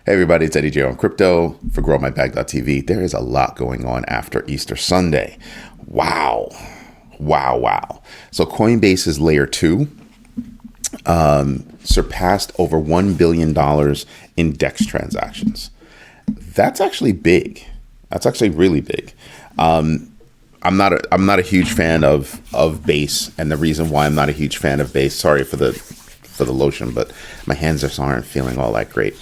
Hey everybody, it's Eddie J on Crypto for GrowMyBag.tv. There is a lot going on after Easter Sunday. Wow. So Coinbase's layer 2 surpassed over $1 billion in DEX transactions. That's actually big. That's actually really big. I'm not a huge fan of Base, and the reason why I'm not a huge fan of Base, sorry for the lotion, but my hands just aren't feeling all that great.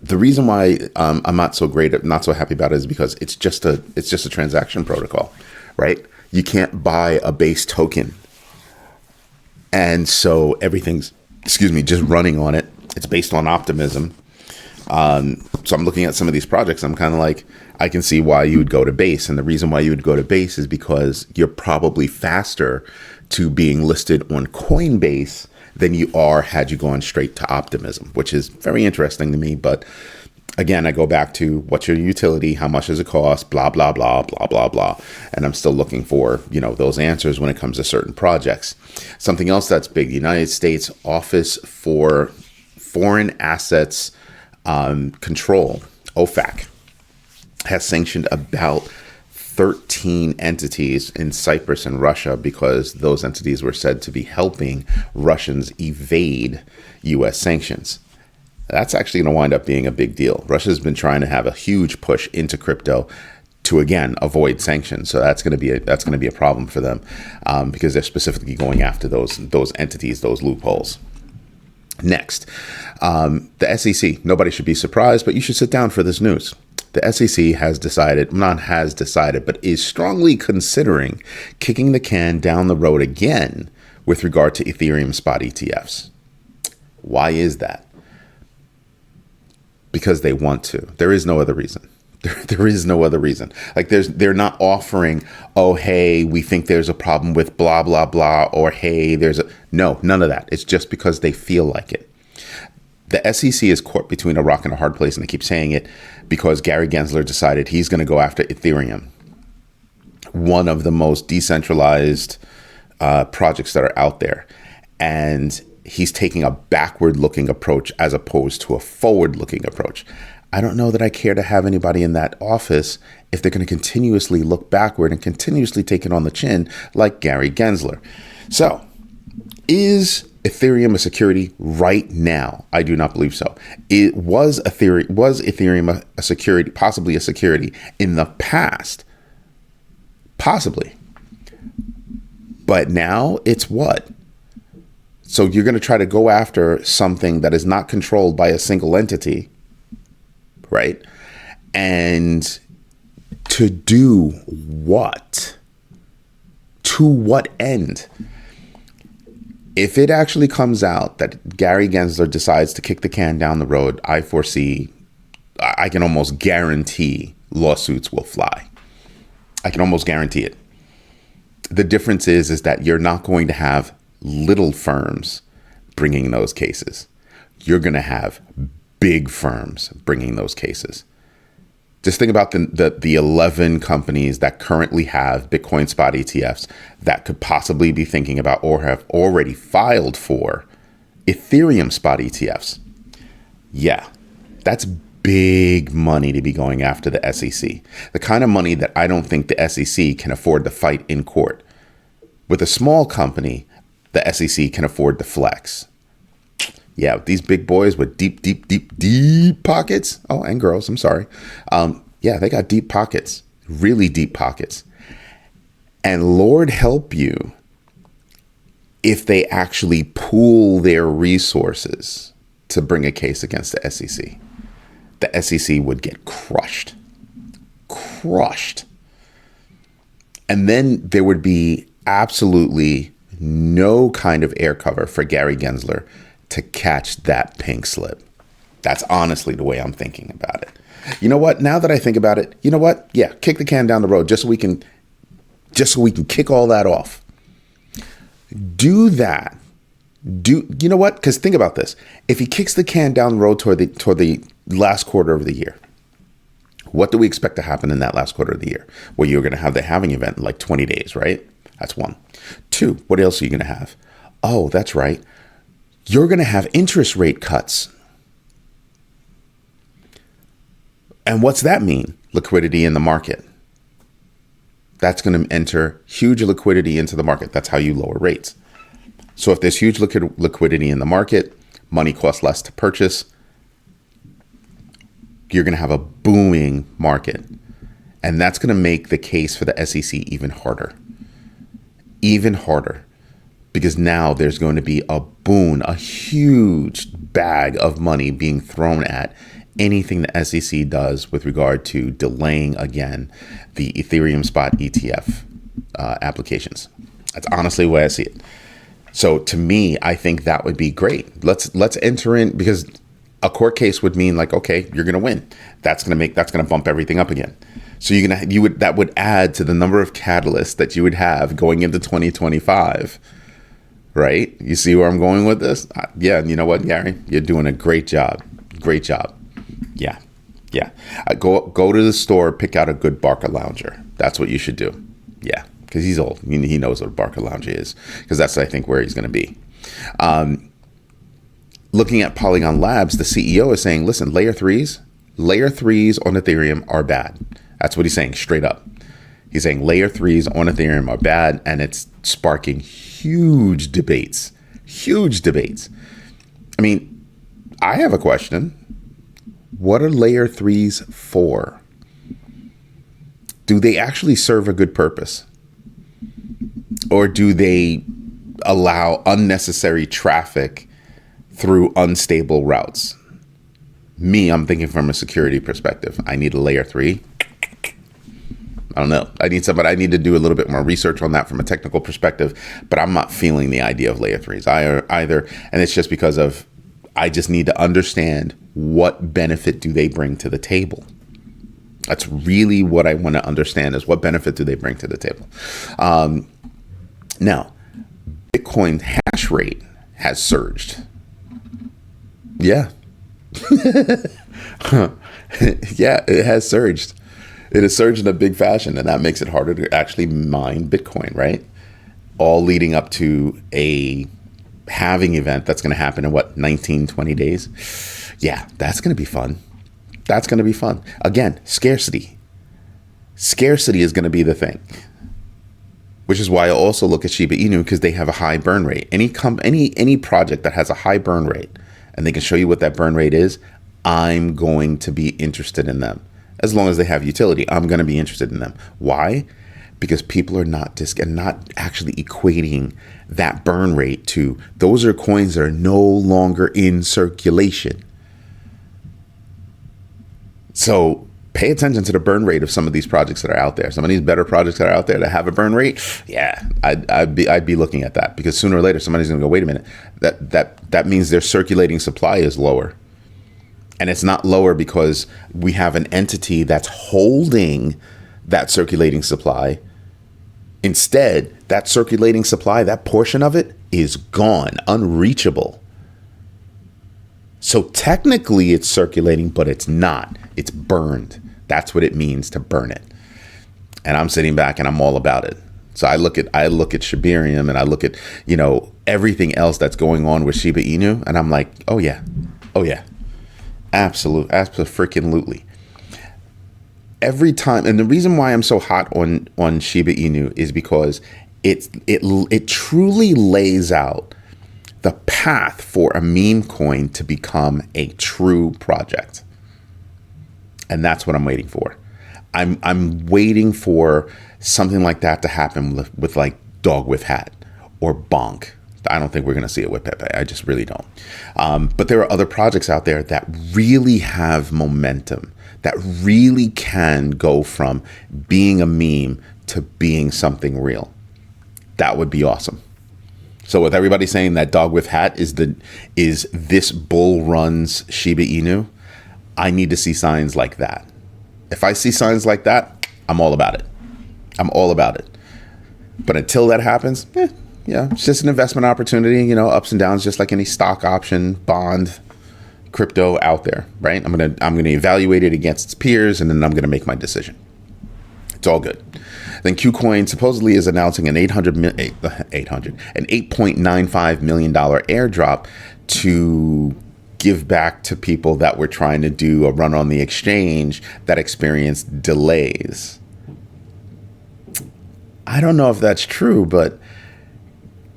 The reason why I'm not so happy about it is because it's just a transaction protocol, right? You can't buy a Base token, and so everything's just running on it. It's based on optimism. So I'm looking at some of these projects. I'm kind of like, I can see why you would go to Base, and the reason why you would go to Base is because you're probably faster to being listed on Coinbase than you are had you gone straight to Optimism, which is very interesting to me. But again, I go back to what's your utility, how much does it cost, blah, blah, blah, blah, blah, blah. And I'm still looking for, those answers when it comes to certain projects. Something else that's big, the United States Office for Foreign Assets Control, OFAC, has sanctioned about 13 entities in Cyprus and Russia because those entities were said to be helping Russians evade U.S. sanctions. That's actually going to wind up being a big deal. Russia's been trying to have a huge push into crypto to, again, avoid sanctions. So that's going to be a problem for them because they're specifically going after those entities, those loopholes. Next, the SEC. Nobody should be surprised, but you should sit down for this news. The SEC but is strongly considering kicking the can down the road again with regard to Ethereum spot ETFs. Why is that? Because they want to. There is no other reason. There is no other reason. Like they're not offering, oh, hey, we think there's a problem with blah, blah, blah, or hey, no, none of that. It's just because they feel like it. The SEC is caught between a rock and a hard place, and I keep saying it because Gary Gensler decided he's going to go after Ethereum, one of the most decentralized projects that are out there. And he's taking a backward-looking approach as opposed to a forward-looking approach. I don't know that I care to have anybody in that office if they're going to continuously look backward and continuously take it on the chin like Gary Gensler. So, is Ethereum a security right now? I do not believe so. Was Ethereum a security, possibly a security in the past? Possibly. But now it's what? So you're going to try to go after something that is not controlled by a single entity, right? And to do what? To what end? If it actually comes out that Gary Gensler decides to kick the can down the road, I can almost guarantee lawsuits will fly. I can almost guarantee it. The difference is that you're not going to have little firms bringing those cases. You're going to have big firms bringing those cases. Just think about the 11 companies that currently have Bitcoin spot ETFs that could possibly be thinking about or have already filed for Ethereum spot ETFs. Yeah, that's big money to be going after the SEC. The kind of money that I don't think the SEC can afford to fight in court. With a small company, the SEC can afford to flex. Yeah, these big boys with deep pockets. Oh, and girls, I'm sorry. Yeah, they got deep pockets, really deep pockets. And Lord help you if they actually pool their resources to bring a case against the SEC. The SEC would get crushed. And then there would be absolutely no kind of air cover for Gary Gensler to catch that pink slip. That's honestly the way I'm thinking about it. You know what? Now that I think about it, you know what? Yeah, kick the can down the road just so we can kick all that off. Do that. You know what? Because think about this. If he kicks the can down the road toward the last quarter of the year, what do we expect to happen in that last quarter of the year? Well, you're going to have the halving event in like 20 days, right? That's one. Two, what else are you going to have? Oh, that's right. You're going to have interest rate cuts And what's that mean? Liquidity in the market. That's going to enter huge liquidity into the market. That's how you lower rates. So if there's huge liquidity in the market, money costs less to purchase, you're going to have a booming market. And that's going to make the case for the SEC even harder. Even harder. Because now there's going to be a huge bag of money being thrown at anything the SEC does with regard to delaying, again, the Ethereum spot ETF applications. That's honestly the way I see it. So to me, I think that would be great. Let's enter in, because a court case would mean like, okay, you're going to win. That's going to bump everything up again. So that would add to the number of catalysts that you would have going into 2025. Right? You see where I'm going with this? Yeah. And you know what, Gary? You're doing a great job. Great job. Yeah. Yeah. Go to the store, pick out a good Barca Lounger. That's what you should do. Yeah. Because he's old. He knows what a Barca Lounger is. Because that's, I think, where he's going to be. Looking at Polygon Labs, the CEO is saying, listen, layer threes on Ethereum are bad. That's what he's saying straight up. He's saying layer threes on Ethereum are bad, and it's sparking huge debates. I mean, I have a question. What are layer threes for? Do they actually serve a good purpose? Or do they allow unnecessary traffic through unstable routes? I'm thinking from a security perspective. I need a layer three. I don't know. I need to do a little bit more research on that from a technical perspective, but I'm not feeling the idea of layer threes either. And it's just because I just need to understand what benefit do they bring to the table. That's really what I want to understand, is what benefit do they bring to the table. Now, Bitcoin hash rate has surged. Yeah. Yeah, it has surged. It has surged in a big fashion, and that makes it harder to actually mine Bitcoin, right? All leading up to a halving event that's going to happen in 19-20 days. Yeah, that's going to be fun. Again, scarcity. Scarcity is going to be the thing, which is why I also look at Shiba Inu, because they have a high burn rate. Any project that has a high burn rate and they can show you what that burn rate is, I'm going to be interested in them. As long as they have utility, I'm going to be interested in them. Why? Because people are not actually equating that burn rate to, those are coins that are no longer in circulation. So pay attention to the burn rate of some of these projects that are out there. Some of these better projects that are out there that have a burn rate, yeah, I'd be looking at that, because sooner or later somebody's going to go, wait a minute, that means their circulating supply is lower. And it's not lower because we have an entity that's holding that circulating supply. Instead, that circulating supply, that portion of it is gone, unreachable. So technically it's circulating, but it's not. It's burned. That's what it means to burn it. And I'm sitting back and I'm all about it. So I look at Shibarium, and I look at, everything else that's going on with Shiba Inu, and I'm like, oh yeah. Absolutely. Every time, and the reason why I'm so hot on Shiba Inu is because it truly lays out the path for a meme coin to become a true project. And that's what I'm waiting for. I'm waiting for something like that to happen with like Dog with Hat or Bonk. I don't think we're going to see it with Pepe. I just really don't. But there are other projects out there that really have momentum, that really can go from being a meme to being something real. That would be awesome. So with everybody saying that Dog with Hat is this bull runs Shiba Inu, I need to see signs like that. If I see signs like that, I'm all about it. But until that happens, it's just an investment opportunity, ups and downs, just like any stock, option, bond, crypto out there, right? I'm gonna evaluate it against its peers, and then I'm gonna make my decision. It's all good. Then KuCoin supposedly is announcing an $8.95 million airdrop to give back to people that were trying to do a run on the exchange that experienced delays. I don't know if that's true, but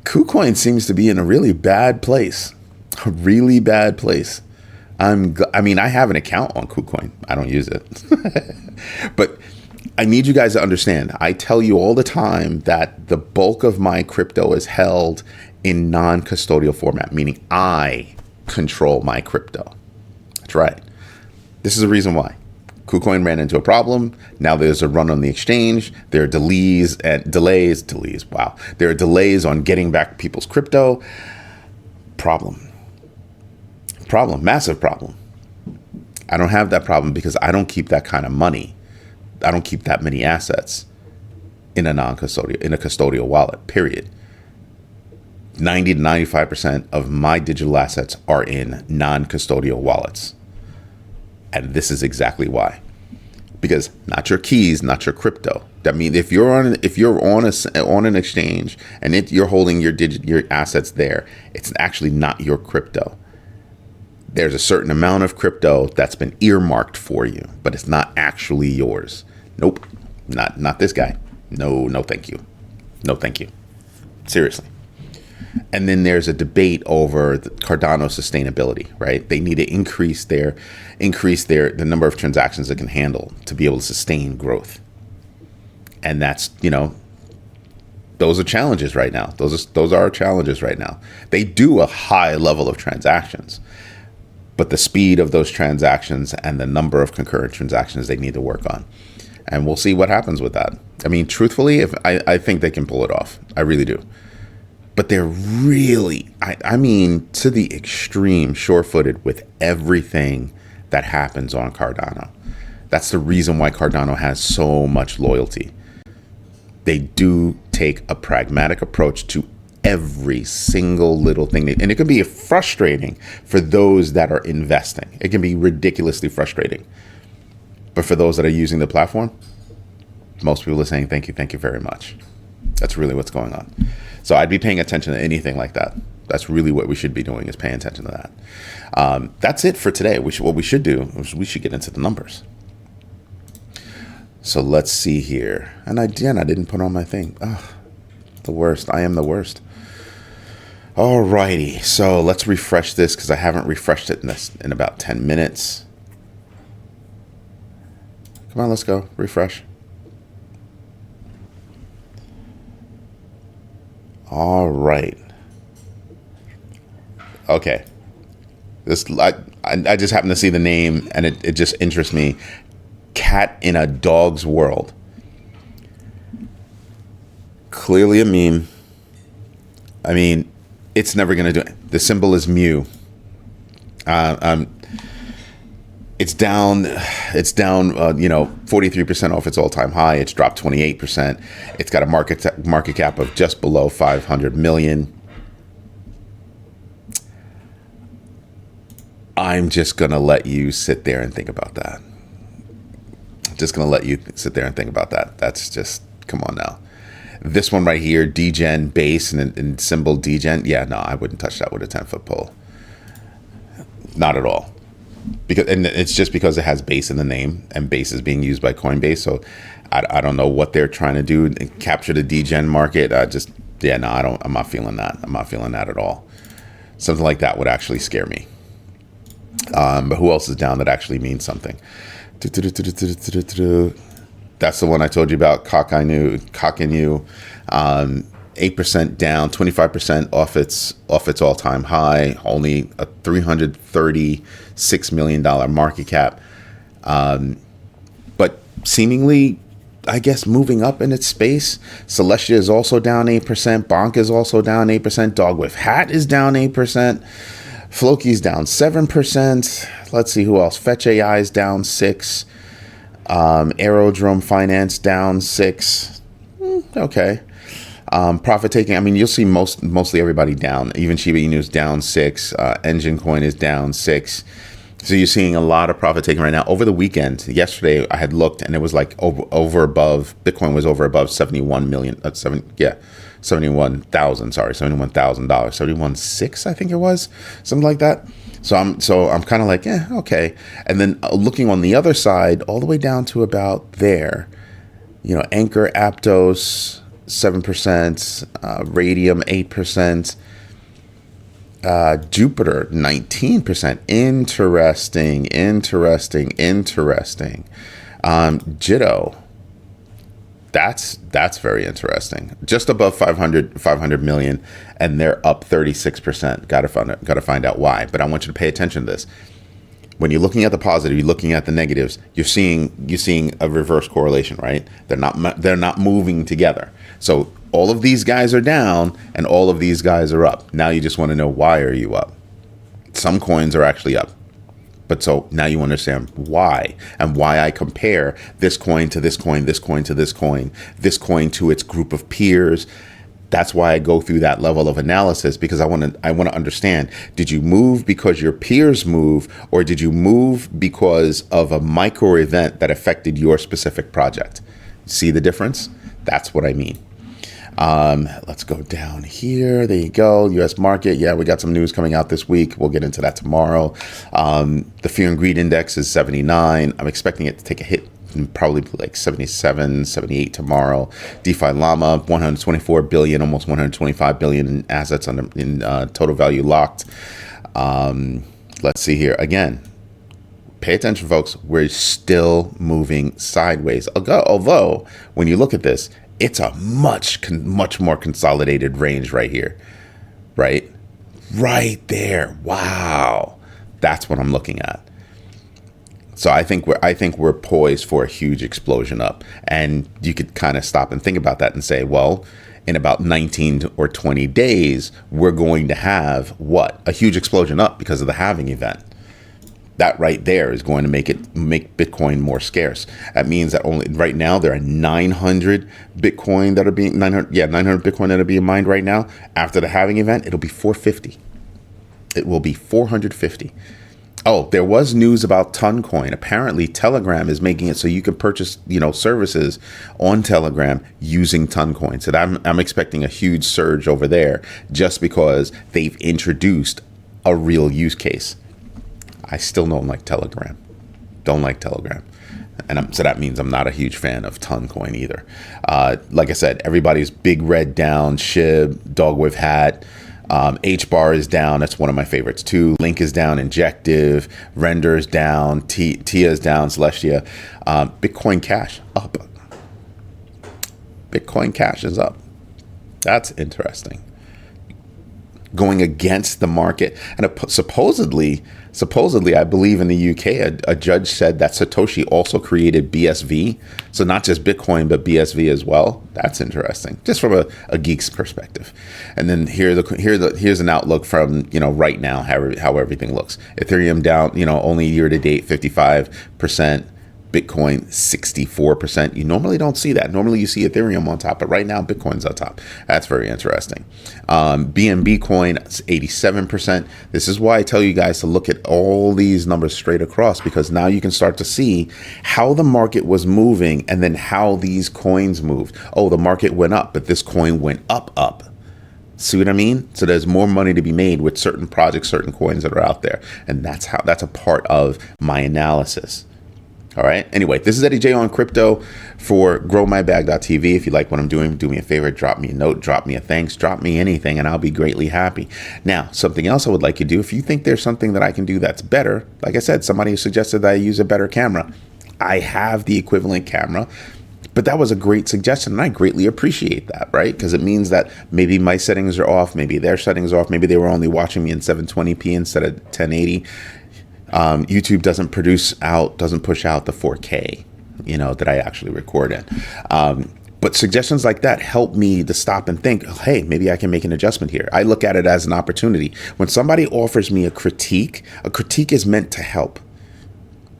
KuCoin seems to be in a really bad place. A really bad place. I have an account on KuCoin. I don't use it. But I need you guys to understand. I tell you all the time that the bulk of my crypto is held in non-custodial format, meaning I control my crypto. That's right. This is the reason why. KuCoin ran into a problem. Now there's a run on the exchange. There are delays. Wow. There are delays on getting back people's crypto. Problem. Massive problem. I don't have that problem because I don't keep that kind of money. I don't keep that many assets in a custodial wallet, period. 90 to 95% of my digital assets are in non-custodial wallets. And this is exactly why. Because not your keys, not your crypto. That means if you're on an exchange and you're holding your assets there, it's actually not your crypto. There's a certain amount of crypto that's been earmarked for you, but it's not actually yours. Nope, not this guy. No, thank you. No, thank you. Seriously. And then there's a debate over the Cardano sustainability, right? They need to increase the number of transactions it can handle to be able to sustain growth. And that's, those are challenges right now. Those are challenges right now. They do a high level of transactions, but the speed of those transactions and the number of concurrent transactions they need to work on. And we'll see what happens with that. I mean, truthfully, I think they can pull it off. I really do. But they're really, to the extreme, sure-footed with everything that happens on Cardano. That's the reason why Cardano has so much loyalty. They do take a pragmatic approach to every single little thing. And it can be frustrating for those that are investing. It can be ridiculously frustrating. But for those that are using the platform, most people are saying, thank you very much. That's really what's going on. So I'd be paying attention to anything like that. That's really what we should be doing, is paying attention to that. That's it for today. What we should do is we should get into the numbers. So let's see here. And I didn't put on my thing. Oh, the worst. I am the worst. Alrighty. So let's refresh this because I haven't refreshed it in about 10 minutes. Come on, let's go. Refresh. All right. Okay. I just happen to see the name and it just interests me. Cat in a dog's world. Clearly a meme. I mean, it's never going to do it. The symbol is mu. It's down, 43% off its all-time high. It's dropped 28%. It's got a market cap of just below 500 million. I'm just going to let you sit there and think about that. That's just, come on now. This one right here, degen base and symbol degen. Yeah, no, I wouldn't touch that with a 10-foot pole. Not at all. And it's just because it has base in the name, and base is being used by Coinbase. So I don't know what they're trying to do and capture the degen market. I'm not feeling that. I'm not feeling that at all. Something like that would actually scare me. But who else is down that actually means something? That's the one I told you about. KuCoin, 8% down, 25% off its all-time high, only a $336 million market cap. But seemingly, I guess, moving up in its space. Celestia is also down 8%. Bonk is also down 8%. Dog with Hat is down 8%. Floki's down 7%. Let's see who else. Fetch AI is down 6%. Aerodrome Finance down 6%. Okay. Profit taking, you'll see mostly everybody down. Even Shiba Inu is down 6%. Engine Coin is down 6%. So you're seeing a lot of profit taking right now. Over the weekend, yesterday, I had looked and it was like over above, Bitcoin was over above 71 million, $71,000, 71,600, I think it was, something like that. So I'm kind of like, yeah, okay. And then looking on the other side, all the way down to about there, Anchor, Aptos, 7%, Radium, 8%, Jupiter, 19%. Interesting. Jitto, that's very interesting. Just above 500 million, and they're up 36%. Got to find out why. But I want you to pay attention to this. When you're looking at the positive, you're looking at the negatives. You're seeing a reverse correlation, right? They're not moving together. So all of these guys are down, and all of these guys are up. Now you just want to know, why are you up? Some coins are actually up. But so now you understand why, and why I compare this coin to this coin, this coin to this coin, this coin to its group of peers. That's why I go through that level of analysis, because I want to understand, did you move because your peers move, or did you move because of a micro event that affected your specific project? See the difference? That's what I mean. Let's go down here. There you go. U.S. market. Yeah, we got some news coming out this week. We'll get into that tomorrow. The fear and greed index is 79. I'm expecting it to take a hit, probably like 77, 78 tomorrow. DeFi Llama, 124 billion, almost 125 billion in assets in total value locked. Let's see here. Again, pay attention, folks. We're still moving sideways. Although, when you look at this, it's a much more consolidated range right here, right? Right there. Wow. That's what I'm looking at. So I think we're poised for a huge explosion up. And you could kind of stop and think about that and say, well, in about 19 or 20 days, we're going to have what? A huge explosion up because of the halving event. That right there is going to make Bitcoin more scarce. That means that only right now there are 900 Bitcoin that are being 900 Bitcoin that are being mined right now. After the halving event, it'll be 450. It will be 450. Oh, there was news about Toncoin. Apparently, Telegram is making it so you can purchase, services on Telegram using Toncoin. So I'm expecting a huge surge over there just because they've introduced a real use case. I still don't like Telegram. And so that means I'm not a huge fan of Toncoin either. Like I said, everybody's big red down, SHIB, dog with hat. HBAR is down. That's one of my favorites too. Link is down. Injective. Render is down. TIA is down. Celestia. Bitcoin Cash up. Bitcoin Cash is up. That's interesting. Going against the market. And supposedly, I believe in the UK, a judge said that Satoshi also created BSV. So not just Bitcoin, but BSV as well. That's interesting, just from a geek's perspective. And then here's an outlook from, right now, how everything looks. Ethereum down, only year to date, 55%. Bitcoin 64%. You normally don't see that. Normally you see Ethereum on top, but right now Bitcoin's on top. That's very interesting. BNB coin 87%. This is why I tell you guys to look at all these numbers straight across, because now you can start to see how the market was moving and then how these coins moved. Oh, the market went up, but this coin went up. See what I mean? So there's more money to be made with certain projects, certain coins that are out there. And that's a part of my analysis. All right. Anyway, this is Eddie J on crypto for growmybag.tv. If you like what I'm doing, do me a favor, drop me a note, drop me a thanks, drop me anything, and I'll be greatly happy. Now, something else I would like you to do, if you think there's something that I can do that's better, like I said, somebody suggested that I use a better camera. I have the equivalent camera, but that was a great suggestion, and I greatly appreciate that, right? Because it means that maybe my settings are off, maybe their settings are off, maybe they were only watching me in 720p instead of 1080. YouTube doesn't push out the 4K, that I actually record in. But suggestions like that help me to stop and think, hey, maybe I can make an adjustment here. I look at it as an opportunity. When somebody offers me a critique is meant to help.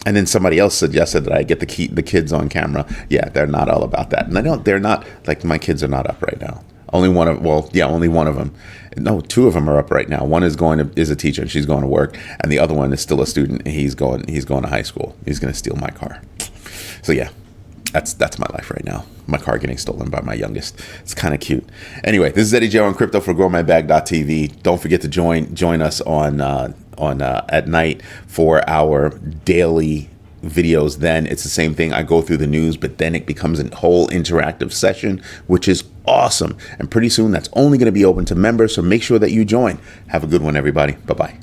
And then somebody else suggested that I get the kids on camera. Yeah, they're not all about that. And they're not, like, my kids are not up right now. Only one of them. No, two of them are up right now. One is a teacher and she's going to work, and the other one is still a student. And he's going to high school. He's going to steal my car. So yeah, that's my life right now. My car getting stolen by my youngest. It's kind of cute. Anyway, this is Eddie J on crypto for growmybag.tv. Don't forget to join us on at night for our daily videos. Then it's the same thing. I go through the news, but then it becomes a whole interactive session, which is awesome. And pretty soon that's only going to be open to members. So make sure that you join. Have a good one, everybody. Bye-bye.